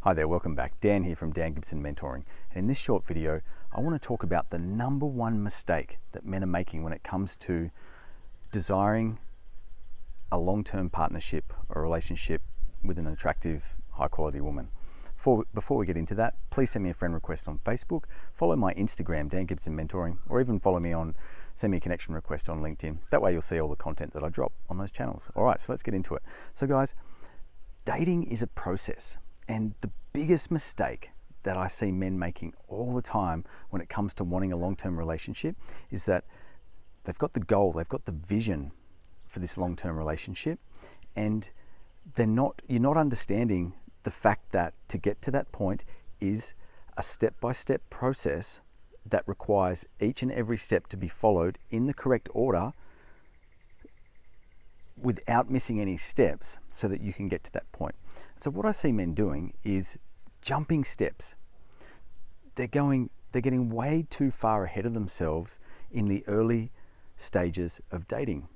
Hi there, welcome back. Dan here from Dan Gibson Mentoring. And in this short video, I want to talk about the number one mistake that men are making when it comes to desiring a long-term partnership or relationship with an attractive, high-quality woman. Before we get into that, please send me a friend request on Facebook, follow my Instagram, Dan Gibson Mentoring, or even send me a connection request on LinkedIn. That way you'll see all the content that I drop on those channels. All right, so let's get into it. So guys, dating is a process. And the biggest mistake that I see men making all the time when it comes to wanting a long-term relationship is that they've got the goal, they've got the vision for this long-term relationship, and you're not understanding the fact that to get to that point is a step-by-step process that requires each and every step to be followed in the correct order without missing any steps so that you can get to that point. So what I see men doing is jumping steps. They're getting way too far ahead of themselves in the early stages of dating.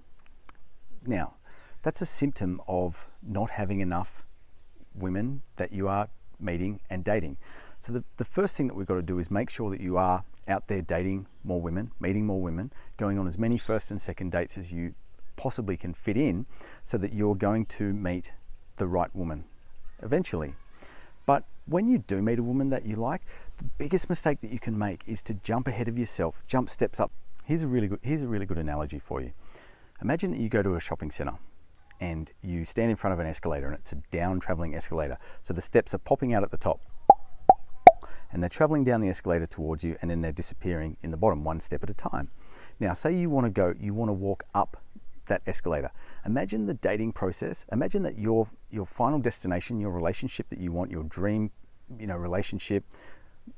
Now, that's a symptom of not having enough women that you are meeting and dating. So the first thing that we've got to do is make sure that you are out there dating more women, meeting more women, going on as many first and second dates as you possibly can fit in, so that you're going to meet the right woman eventually. But when you do meet a woman that you like, the biggest mistake that you can make is to jump ahead of yourself, jump steps up. Here's a really good analogy for you. Imagine that you go to a shopping center and you stand in front of an escalator, and it's a down traveling escalator. So the steps are popping out at the top and they're traveling down the escalator towards you, and then they're disappearing in the bottom, one step at a time. Now, say you want to walk up that escalator. Imagine the dating process. Imagine that your final destination, your relationship that you want, your dream, relationship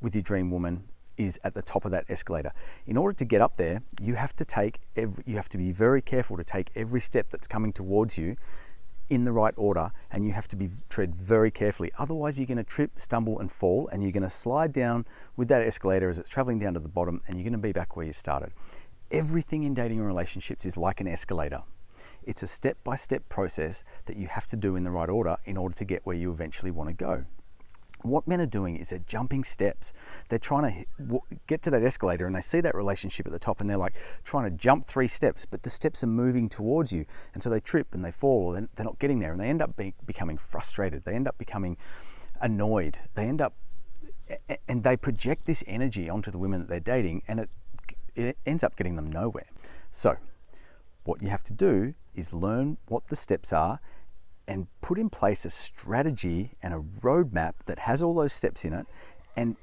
with your dream woman is at the top of that escalator. In order to get up there, you have to be very careful to take every step that's coming towards you in the right order, and you have to tread very carefully. Otherwise, you're going to trip, stumble, and fall, and you're going to slide down with that escalator as it's traveling down to the bottom, and you're going to be back where you started. Everything in dating and relationships is like an escalator. It's a step-by-step process that you have to do in the right order in order to get where you eventually want to go. What men are doing is they're jumping steps. They're trying to get to that escalator, and they see that relationship at the top, and they're like trying to jump 3 steps, but the steps are moving towards you, and so they trip and they fall, or they're not getting there, and they end up becoming frustrated. They end up becoming annoyed. And they project this energy onto the women that they're dating, and it ends up getting them nowhere. So what you have to do is learn what the steps are and put in place a strategy and a roadmap that has all those steps in it, and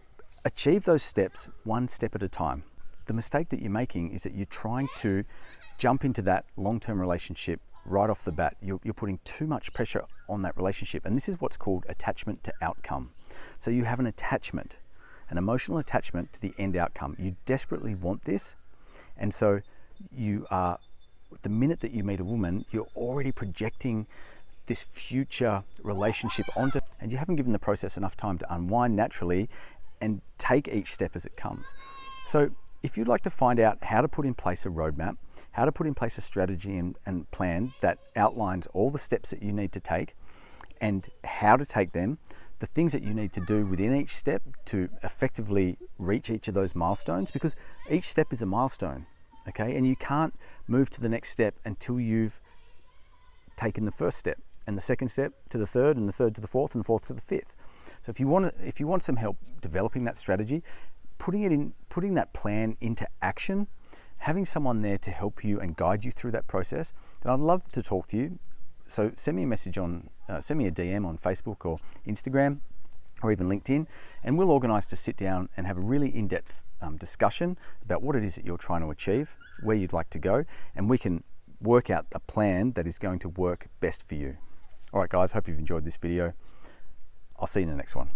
achieve those steps one step at a time. The mistake that you're making is that you're trying to jump into that long-term relationship right off the bat. You're putting too much pressure on that relationship, and this is what's called attachment to outcome. So you have an attachment, an emotional attachment to the end outcome. You desperately want this, and so the minute that you meet a woman, you're already projecting this future relationship onto, and you haven't given the process enough time to unwind naturally and take each step as it comes. So if you'd like to find out how to put in place a roadmap, how to put in place a strategy and plan that outlines all the steps that you need to take and how to take them, the things that you need to do within each step to effectively reach each of those milestones, because each step is a milestone, okay? And you can't move to the next step until you've taken the first step, and the second step to the third, and the third to the fourth, and the fourth to the fifth. So if you want some help developing that strategy, putting that plan into action, having someone there to help you and guide you through that process, then I'd love to talk to you. So send me a message send me a DM on Facebook or Instagram or even LinkedIn, and we'll organise to sit down and have a really in-depth discussion about what it is that you're trying to achieve, where you'd like to go, and we can work out a plan that is going to work best for you. All right, guys, hope you've enjoyed this video. I'll see you in the next one.